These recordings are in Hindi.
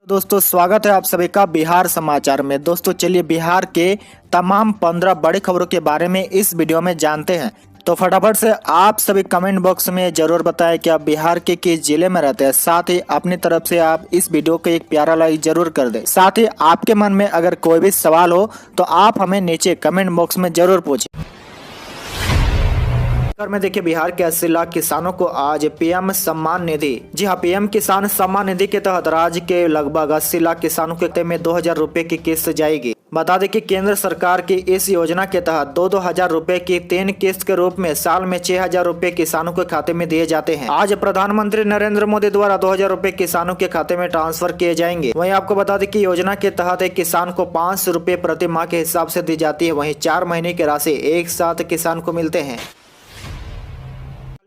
दोस्तों स्वागत है आप सभी का बिहार समाचार में। दोस्तों चलिए बिहार के तमाम 15 बड़ी खबरों के बारे में इस वीडियो में जानते हैं। तो फटाफट से आप सभी कमेंट बॉक्स में जरूर बताएं कि आप बिहार के किस जिले में रहते हैं। साथ ही अपनी तरफ से आप इस वीडियो को एक प्यारा लाइक जरूर कर दें। साथ ही आपके मन में अगर कोई भी सवाल हो तो आप हमें नीचे कमेंट बॉक्स में जरूर पूछें। में देखिए बिहार के 80 लाख किसानों को आज पीएम सम्मान निधि, जी हाँ, पीएम किसान सम्मान निधि के तहत राज्य के लगभग 80 लाख किसानों के खाते में 2,000 रुपए की किस्त जाएगी। बता दें कि केंद्र सरकार की इस योजना के तहत 2,000 रुपए की 3 किस्त के रूप में साल में 6,000 रुपए किसानों के खाते में दिए जाते हैं। आज प्रधानमंत्री नरेंद्र मोदी द्वारा 2,000 रुपए किसानों के खाते में ट्रांसफर किए जाएंगे। वहीं आपको बता दें कि योजना के तहत एक किसान को 500 रुपए प्रति माह के हिसाब से दी जाती है। वहीं 4 महीने की राशि एक साथ किसान को मिलते हैं।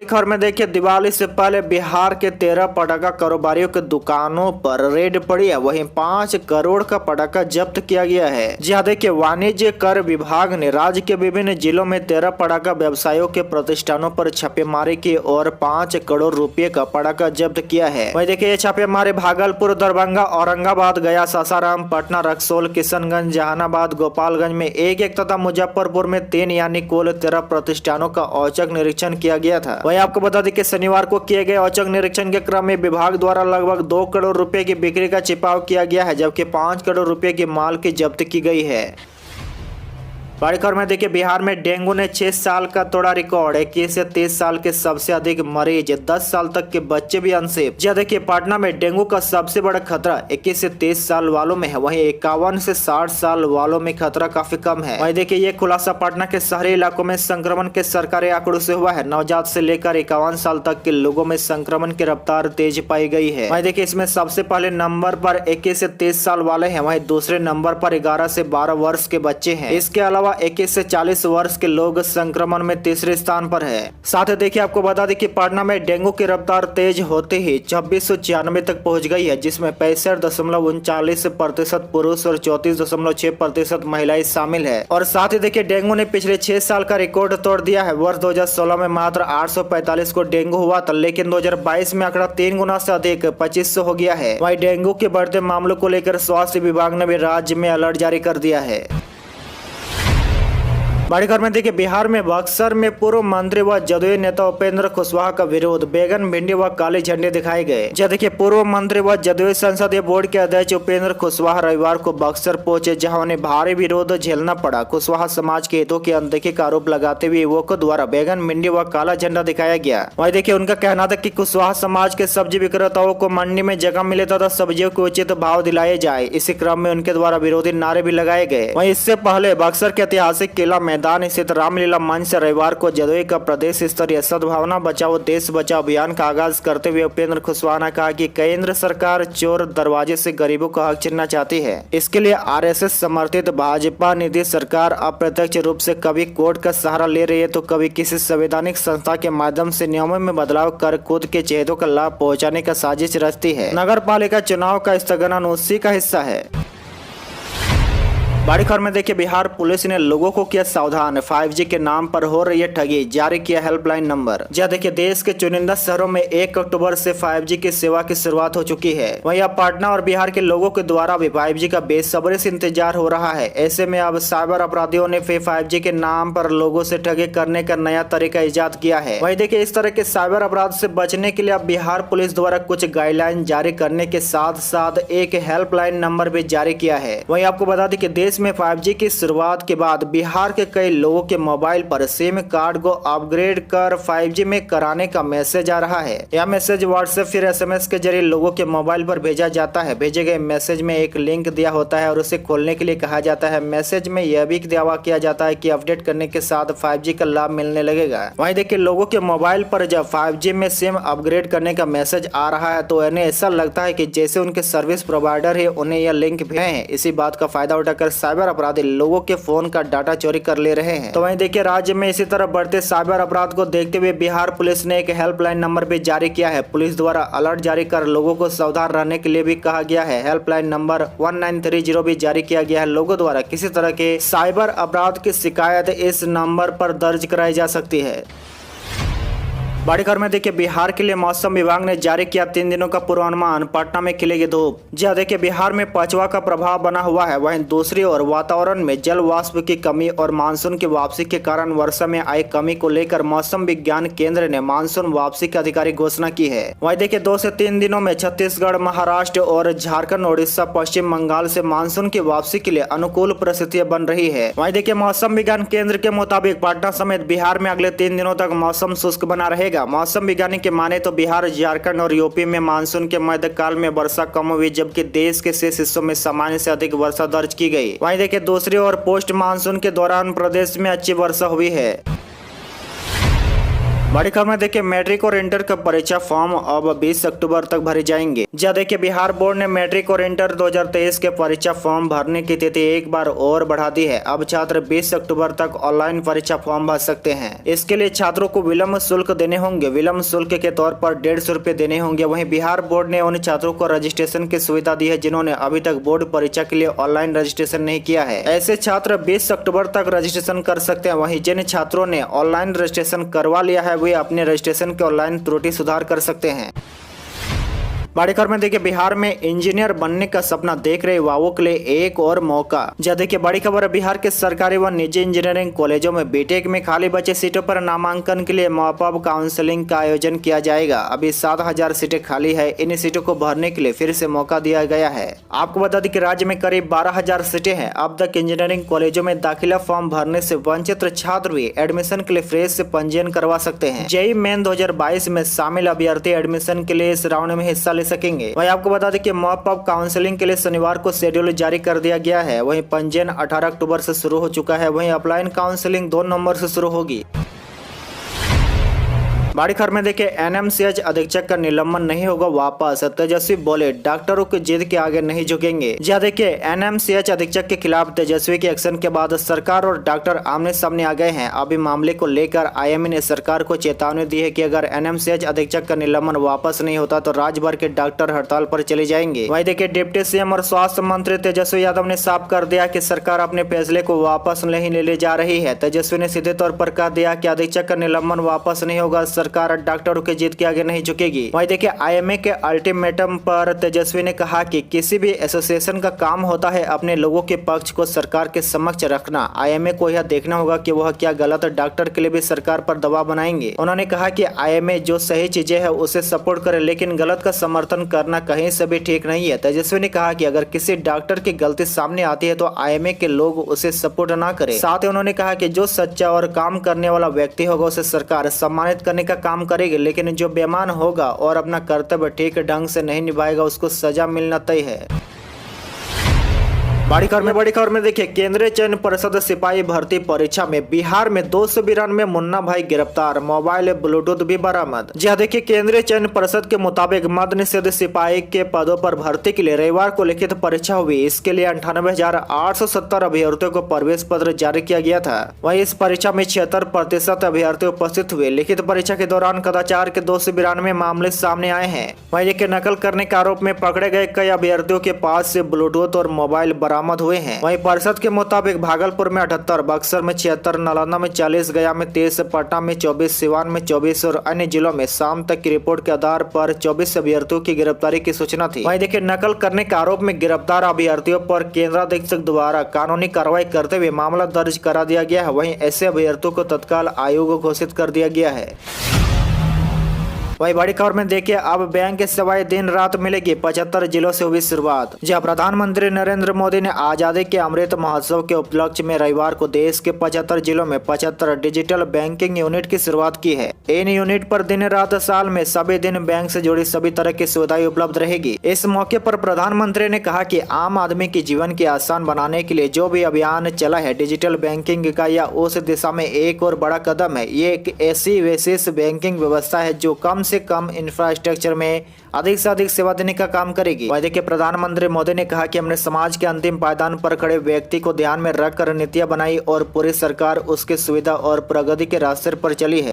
खबर में देखिए दिवाली से पहले बिहार के 13 पटाखा कारोबारियों के दुकानों पर रेड पड़ी है। वहीं 5 करोड़ का पटाखा जब्त किया गया है। जी हाँ, देखिए वाणिज्य कर विभाग ने राज्य के विभिन्न जिलों में 13 पटाखा व्यवसायियों के प्रतिष्ठानों पर छापेमारी की और 5 करोड़ रुपए का पटाखा जब्त किया है। वहीं देखिए ये छापेमारी भागलपुर, दरभंगा, औरंगाबाद, गया, सासाराम, पटना, रक्सौल, किशनगंज, जहानाबाद, गोपालगंज में एक तथा मुजफ्फरपुर में 3 यानी कुल 13 प्रतिष्ठानों का औचक निरीक्षण किया गया था। वहीं आपको बता दें कि शनिवार को किए गए औचक निरीक्षण के क्रम में विभाग द्वारा लगभग 2 करोड़ रुपए की बिक्री का छिपाव किया गया है, जबकि 5 करोड़ रुपए की माल की जब्त की गई है। बड़ी खबर में देखिए बिहार में डेंगू ने 6 साल का तोड़ा रिकॉर्ड। 21 से 30 साल के सबसे अधिक मरीज, 10 साल तक के बच्चे भी अनसेफ। जी देखिए पटना में डेंगू का सबसे बड़ा खतरा 21 से 30 साल वालों में है। वहीं 51 से 60 साल वालों में खतरा काफी कम है। वहीं देखिए ये खुलासा पटना के शहरी इलाकों में संक्रमण के सरकारी आंकड़ों से हुआ है। नवजात से लेकर 51 साल तक के लोगों में संक्रमण की रफ्तार तेज पाई गई है। वहीं देखिए इसमें सबसे पहले नंबर पर 21 से 30 साल वाले हैं। वहीं दूसरे नंबर पर 11 से 12 वर्ष के बच्चे हैं। इसके अलावा 21 से 40 वर्ष के लोग संक्रमण में तीसरे स्थान पर है। साथ ही देखिए आपको बता दें कि पटना में डेंगू की रफ्तार तेज होते ही 2696 तक पहुंच गई है, जिसमें 65.39% पुरुष और 34.6% महिलाएं शामिल है। और साथ ही देखिए डेंगू ने पिछले 6 साल का रिकॉर्ड तोड़ दिया है। वर्ष 2016 में मात्र 845 को डेंगू हुआ था, लेकिन 2022 में आंकड़ा 3 गुना से अधिक 2500 हो गया है। वहीं डेंगू के बढ़ते मामलों को लेकर स्वास्थ्य विभाग ने भी राज्य में अलर्ट जारी कर दिया है। बड़ी खबर में देखिए बिहार में बक्सर में पूर्व मंत्री व जदयू नेता उपेंद्र कुशवाहा का विरोध, बैगन भिंडी व काले झंडे दिखाए गए। जहाँ देखिए पूर्व मंत्री व जदयू संसदीय बोर्ड के अध्यक्ष उपेंद्र कुशवाहा रविवार को बक्सर पहुंचे, जहां उन्हें भारी विरोध झेलना पड़ा। कुशवाहा समाज के हितों की अनदेखी का आरोप लगाते हुए युवकों द्वारा बैगन भिंडी व काला झंडा दिखाया गया। वहीं देखिए उनका कहना था कि कुशवाहा समाज के सब्जी विक्रेताओं को मंडी में जगह मिले तथा सब्जियों को उचित भाव दिलाए जाए। इसी क्रम में उनके द्वारा विरोधी नारे भी लगाए गए। वहीं इससे पहले बक्सर के ऐतिहासिक किला मैदान स्थित रामलीला मंच से रविवार को जदयू का प्रदेश स्तरीय सद्भावना बचाओ देश बचाओ अभियान का आगाज करते हुए उपेंद्र कुशवाहा ने कहा कि केंद्र सरकार चोर दरवाजे से गरीबों का हक छीनना चाहती है। इसके लिए आरएसएस समर्थित भाजपा निधि सरकार अप्रत्यक्ष रूप से कभी कोर्ट का सहारा ले रही है तो कभी किसी संवैधानिक संस्था के माध्यम से नियमों में बदलाव कर खुद के चेहरों का लाभ पहुँचाने का साजिश रचती है। नगर पालिका चुनाव का स्थगन उसी का हिस्सा है। बड़ी खबर में देखिए बिहार पुलिस ने लोगों को किया सावधान, 5G के नाम पर हो रही है ठगी, जारी किया हेल्पलाइन नंबर। जहाँ देखिए देश के चुनिंदा शहरों में 1 अक्टूबर से 5G की सेवा की शुरुआत हो चुकी है। वहीं अब पटना और बिहार के लोगों के द्वारा भी 5G का बेसब्री से इंतजार हो रहा है। ऐसे में अब साइबर अपराधियों ने फिर 5G के नाम पर लोगों से ठगी करने का नया तरीका इजाद किया है। वहीं देखिए इस तरह के साइबर अपराध से बचने के लिए अब बिहार पुलिस द्वारा कुछ गाइडलाइन जारी करने के साथ साथ एक हेल्पलाइन नंबर भी जारी किया है। वहीं आपको बता दें कि देश में 5G की शुरुआत के बाद बिहार के कई लोगों के मोबाइल पर सिम कार्ड को अपग्रेड कर 5G में कराने का मैसेज आ रहा है। यह मैसेज व्हाट्सएप फिर SMS के जरिए लोगों के मोबाइल पर भेजा जाता है। भेजे गए मैसेज में एक लिंक दिया होता है और उसे खोलने के लिए कहा जाता है। मैसेज में यह भी दावा किया जाता है कि अपडेट करने के साथ 5G का लाभ मिलने लगेगा। वहीं देखिए लोगों के मोबाइल पर जब 5G में सिम अपग्रेड करने का मैसेज आ रहा है तो इन्हें ऐसा लगता है कि जैसे उनके सर्विस प्रोवाइडर है उन्हें यह लिंक भेजे हैं। इसी बात का फायदा उठाकर साइबर अपराधी लोगों के फोन का डाटा चोरी कर ले रहे हैं। तो वहीं देखिए राज्य में इसी तरह बढ़ते साइबर अपराध को देखते हुए बिहार पुलिस ने एक हेल्पलाइन नंबर भी जारी किया है। पुलिस द्वारा अलर्ट जारी कर लोगों को सावधान रहने के लिए भी कहा गया है। हेल्पलाइन नंबर 1930 भी जारी किया गया है। लोगों द्वारा किसी तरह के साइबर अपराध की शिकायत इस नंबर पर दर्ज कराई जा सकती है। बड़ी खबर में देखिए बिहार के लिए मौसम विभाग ने जारी किया 3 दिनों का पूर्वानुमान। पटना में खिलेगी धूप। जी हाँ, देखिए बिहार में पछुआ का प्रभाव बना हुआ है। वहीं दूसरी ओर वातावरण में जल वाष्प की कमी और मानसून की वापसी के कारण वर्षा में आई कमी को लेकर मौसम विज्ञान केंद्र ने मानसून वापसी की आधिकारिक घोषणा की है। वहीं देखिए 2 से 3 दिनों में छत्तीसगढ़, महाराष्ट्र और झारखंड, उड़ीसा, पश्चिम बंगाल से मानसून की वापसी के लिए अनुकूल परिस्थितियां बन रही है। वहीं देखिए मौसम विज्ञान केंद्र के मुताबिक पटना समेत बिहार में अगले 3 दिनों तक मौसम शुष्क बना रहेगा। मौसम वैज्ञानिक के माने तो बिहार, झारखंड और यूपी में मानसून के मध्यकाल में वर्षा कम हुई, जबकि देश के शेष हिस्सों में सामान्य से अधिक वर्षा दर्ज की गई। वहीं देखिए दूसरी ओर पोस्ट मानसून के दौरान प्रदेश में अच्छी वर्षा हुई है। बड़ी खबर में देखिए मैट्रिक और इंटर का परीक्षा फॉर्म अब 20 अक्टूबर तक भरे जाएंगे। जहाँ देखिए बिहार बोर्ड ने मैट्रिक और इंटर 2023 के परीक्षा फॉर्म भरने की तिथि एक बार और बढ़ा दी है। अब छात्र 20 अक्टूबर तक ऑनलाइन परीक्षा फॉर्म भर सकते हैं। इसके लिए छात्रों को विलम्ब शुल्क देने होंगे। विलम्ब शुल्क के तौर पर 150 रुपए देने होंगे। वहीं बिहार बोर्ड ने उन छात्रों को रजिस्ट्रेशन की सुविधा दी है जिन्होंने अभी तक बोर्ड परीक्षा के लिए ऑनलाइन रजिस्ट्रेशन नहीं किया है। ऐसे छात्र 20 अक्टूबर तक रजिस्ट्रेशन कर सकते हैं। वहीं जिन छात्रों ने ऑनलाइन रजिस्ट्रेशन करवा लिया है वे अपने रजिस्ट्रेशन के ऑनलाइन त्रुटि सुधार कर सकते हैं। बड़ी खबर में देखिए बिहार में इंजीनियर बनने का सपना देख रहे युवाओं के लिए एक और मौका। जहाँ देखिए बड़ी खबर है बिहार के सरकारी व निजी इंजीनियरिंग कॉलेजों में बीटेक में खाली बचे सीटों पर नामांकन के लिए मॉपअप काउंसलिंग का आयोजन किया जाएगा। अभी 7,000 सीटें खाली है। इन सीटों को भरने के लिए फिर से मौका दिया गया है। आपको बता दें कि राज्य में करीब 12,000 सीटें हैं। अब तक इंजीनियरिंग कॉलेजों में दाखिला फॉर्म भरने से वंचित छात्र भी एडमिशन के लिए फ्रेश से पंजीयन करवा सकते हैं। जेईई मेन 2022 में शामिल अभ्यर्थी एडमिशन के लिए इस राउंड में हिस्सा सकेंगे। वहीं आपको बता दें कि मॉपअप काउंसलिंग के लिए शनिवार को शेड्यूल जारी कर दिया गया है। वहीं पंजीयन 18 अक्टूबर से शुरू हो चुका है। वहीं ऑफलाइन काउंसलिंग 2 नवंबर से शुरू होगी। बड़ी खबर में देखिए एनएमसीएच अधीक्षक का निलंबन नहीं होगा वापस। तेजस्वी बोले डॉक्टरों की जिद के आगे नहीं झुकेंगे। जी देखिए एनएमसीएच अधीक्षक के खिलाफ तेजस्वी के एक्शन के बाद सरकार और डॉक्टर आमने सामने आ गए हैं। अभी मामले को लेकर आईएमए ने सरकार को चेतावनी दी है कि अगर एनएमसीएच अधीक्षक का निलंबन वापस नहीं होता तो राज्य भर के डॉक्टर हड़ताल पर चले जाएंगे। वहीं देखिए डिप्टी सीएम और स्वास्थ्य मंत्री तेजस्वी यादव ने साफ कर दिया कि सरकार अपने फैसले को वापस नहीं ले जा रही है। तेजस्वी ने सीधे तौर पर कह दिया कि अधीक्षक का निलंबन वापस नहीं होगा, सरकार डॉक्टरों की जीत के आगे नहीं झुकेगी। वहीं देखिए आईएमए के अल्टीमेटम पर तेजस्वी ने कहा कि किसी भी एसोसिएशन का काम होता है अपने लोगों के पक्ष को सरकार के समक्ष रखना। आईएमए को यह देखना होगा कि वह क्या गलत डॉक्टर के लिए भी सरकार पर दबाव बनाएंगे। उन्होंने कहा कि आईएमए जो सही चीजें है उसे सपोर्ट करे, लेकिन गलत का समर्थन करना कहीं से भी ठीक नहीं है। तेजस्वी ने कहा कि अगर किसी डॉक्टर की गलती सामने आती है तो आईएमए के लोग उसे सपोर्ट न करें। साथ ही उन्होंने कहा कि जो सच्चा और काम करने वाला व्यक्ति होगा उसे सरकार सम्मानित करने का काम करेगी, लेकिन जो बेईमान होगा और अपना कर्तव्य ठीक ढंग से नहीं निभाएगा उसको सजा मिलना तय है। बड़ी खबर में देखिए केंद्रीय चयन परिषद सिपाही भर्ती परीक्षा में बिहार में 292 मुन्ना भाई गिरफ्तार, मोबाइल ब्लूटूथ भी बरामद। जी हाँ देखिए केंद्रीय चयन परिषद के मुताबिक मद्य निषेध सिपाही के पदों पर भर्ती के लिए रविवार को लिखित परीक्षा हुई। इसके लिए 98,870 अभ्यर्थियों को प्रवेश पत्र जारी किया गया था। वहीं इस परीक्षा में 76% अभ्यर्थी उपस्थित हुए। लिखित परीक्षा के दौरान कदाचार के 292 मामले सामने आए हैं। वहीं देखिए नकल करने के आरोप में पकड़े गए कई अभ्यर्थियों के पास से ब्लूटूथ और मोबाइल बरामद हुए हैं। वहीं परिषद के मुताबिक भागलपुर में 78, बक्सर में 76, नालंदा में 40, गया में 30, पटना में 24, सिवान में 24 और अन्य जिलों में शाम तक की रिपोर्ट के आधार पर 24 अभ्यर्थियों की गिरफ्तारी की सूचना थी। वहीं देखिए नकल करने के आरोप में गिरफ्तार अभ्यर्थियों पर केंद्राधीक्षक द्वारा कानूनी कार्रवाई करते हुए मामला दर्ज करा दिया गया है। वहीं ऐसे अभ्यर्थियों को तत्काल आयोग घोषित कर दिया गया है। वही बड़ी खबर में देखिए अब बैंक की सेवाएं दिन रात मिलेगी। 75 जिलों से हुई शुरुआत। जहां प्रधानमंत्री नरेंद्र मोदी ने आजादी के अमृत महोत्सव के उपलक्ष्य में रविवार को देश के 75 जिलों में 75 डिजिटल बैंकिंग यूनिट की शुरुआत की है। इन यूनिट पर दिन रात साल में सभी दिन बैंक से जुड़ी सभी तरह की सुविधाएं उपलब्ध रहेगी। इस मौके पर प्रधानमंत्री ने कहा कि आम आदमी के जीवन की आसान बनाने के लिए जो भी अभियान चला है डिजिटल बैंकिंग का या उस दिशा में एक और बड़ा कदम है। ये एक ऐसी विशेष बैंकिंग व्यवस्था है जो कम से कम इंफ्रास्ट्रक्चर में अधिक से अधिक सेवा देने का काम करेगी। वहीं देखिए प्रधानमंत्री मोदी ने कहा कि हमने समाज के अंतिम पायदान पर खड़े व्यक्ति को ध्यान में रखकर नीतियां बनाई और पूरी सरकार उसके सुविधा और प्रगति के रास्ते पर चली है।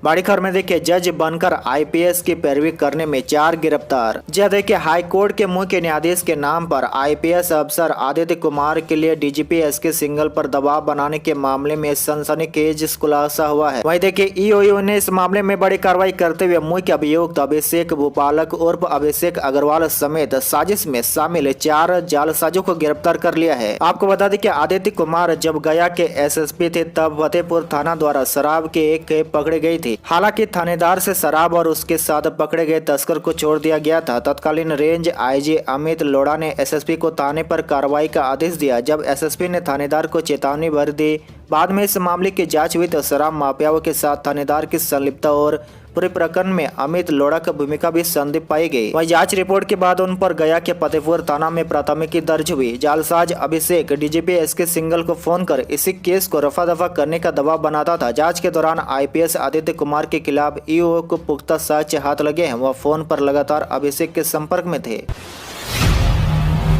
बड़ी खबर में देखिए, जज बनकर आईपीएस की पैरवी करने में 4 गिरफ्तार। जी देखिए, हाई कोर्ट के मुख्य न्यायाधीश के नाम पर आईपीएस अफसर आदित्य कुमार के लिए डीजीपी एसके सिंघल पर दबाव बनाने के मामले में सनसनीखेज खुलासा हुआ है। वहीं देखिए, ईओयू ने इस मामले में बड़ी कार्रवाई करते हुए मुख्य अभियुक्त अभिषेक भूपालक उर्फ अभिषेक अग्रवाल समेत साजिश में शामिल 4 जालसाजों को गिरफ्तार कर लिया है। आपको बता दें कि आदित्य कुमार जब गया के एसएसपी थे तब फतेहपुर थाना द्वारा शराब की एक खेप पकड़ी गई थी। हालांकि थानेदार से शराब और उसके साथ पकड़े गए तस्कर को छोड़ दिया गया था। तत्कालीन रेंज आईजी अमित लोढ़ा ने एसएसपी को थाने पर कार्रवाई का आदेश दिया। जब एसएसपी ने थानेदार को चेतावनी भर दी, बाद में इस मामले की जांच हुई तो शराब माफियाओं के साथ थानेदार की संलिप्तता और पूरे प्रकरण में अमित लोढ़ा की भूमिका भी संदिग्ध पाई गई। वहीं जांच रिपोर्ट के बाद उन पर गया के फतेहपुर थाना में प्राथमिकी दर्ज हुई। जालसाज अभिषेक डीजीपी एसके सिंघल को फोन कर इसी केस को रफा दफा करने का दबाव बनाता था। जांच के दौरान आईपीएस आदित्य कुमार के खिलाफ ईओ को पुख्ता साक्ष्य हाथ लगे हैं। वह फोन पर लगातार अभिषेक के संपर्क में थे।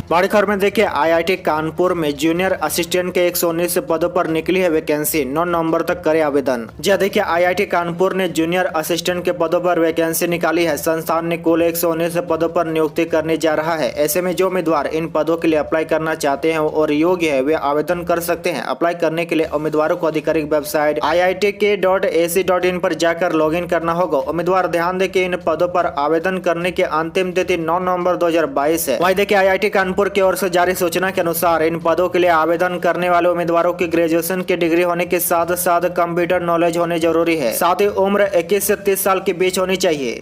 बड़ी खबर में देखिए, आईआईटी कानपुर में जूनियर असिस्टेंट के 119 पदों पर निकली है वैकेंसी। 9 नवंबर तक करे आवेदन। जी देखिए, आईआईटी कानपुर ने जूनियर असिस्टेंट के पदों पर वैकेंसी निकाली है। संस्थान ने कुल 119 पदों पर नियुक्ति करने जा रहा है। ऐसे में जो उम्मीदवार इन पदों के लिए अप्लाई करना चाहते हैं और योग्य है वे आवेदन कर सकते हैं। अप्लाई करने के लिए उम्मीदवारों को आधिकारिक वेबसाइट iitk.ac.in पर जाकर लॉगिन करना होगा। उम्मीदवार ध्यान दें कि इन पदों पर आवेदन करने की अंतिम तिथि 9 नवंबर 2022 है। वहीं देखिए, आईआईटी कानपुर की ओर से जारी सूचना के अनुसार इन पदों के लिए आवेदन करने वाले उम्मीदवारों की ग्रेजुएशन की डिग्री होने के साथ साथ कंप्यूटर नॉलेज होने जरूरी है। साथ ही उम्र 21 से 30 साल के बीच होनी चाहिए।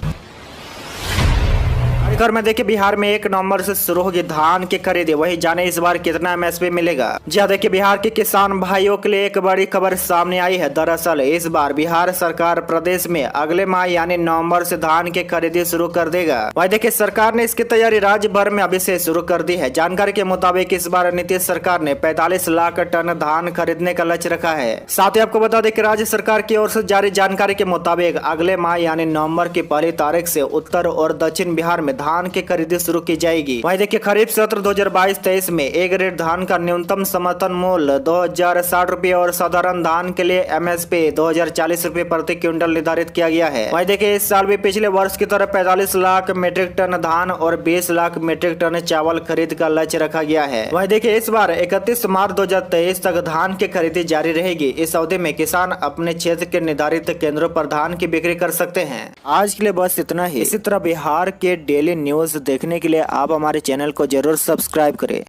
घर में देखिए, बिहार में 1 नवंबर से शुरू होगी धान की खरीदी। वही जाने इस बार कितना एमएसपी मिलेगा। जी देखिए, बिहार के किसान भाइयों के लिए एक बड़ी खबर सामने आई है। दरअसल इस बार बिहार सरकार प्रदेश में अगले माह यानी नवंबर से धान की खरीदी शुरू कर देगा। वही देखिए, सरकार ने इसकी तैयारी राज्य भर में अभी से शुरू कर दी है। जानकारी के मुताबिक इस बार नीतीश सरकार ने 45 लाख टन धान खरीदने का लक्ष्य रखा है। साथ ही आपको बता दें कि राज्य सरकार की ओर से जारी जानकारी के मुताबिक अगले माह यानी नवंबर की 1 तारीख से उत्तर और दक्षिण बिहार में धान की खरीदी शुरू की जाएगी। वहीं देखिए, खरीफ सत्र 2022-23 में ए ग्रेड धान का न्यूनतम समर्थन मूल्य 2060 रुपए और साधारण धान के लिए एमएसपी 2040 रुपए प्रति क्विंटल निर्धारित किया गया है। वहीं देखिए, इस साल भी पिछले वर्ष की तरह 45 लाख मीट्रिक टन धान और 20 लाख मीट्रिक टन चावल खरीद का लक्ष्य रखा गया है। वहीं देखिए, इस बार 31 मार्च 2023 तक धान की खरीदी जारी रहेगी। इस अवधि में किसान अपने क्षेत्र के निर्धारित केंद्रों पर धान की बिक्री कर सकते हैं। आज के लिए बस इतना ही। इसी तरह बिहार के डेली न्यूज देखने के लिए आप हमारे चैनल को जरूर सब्सक्राइब करें।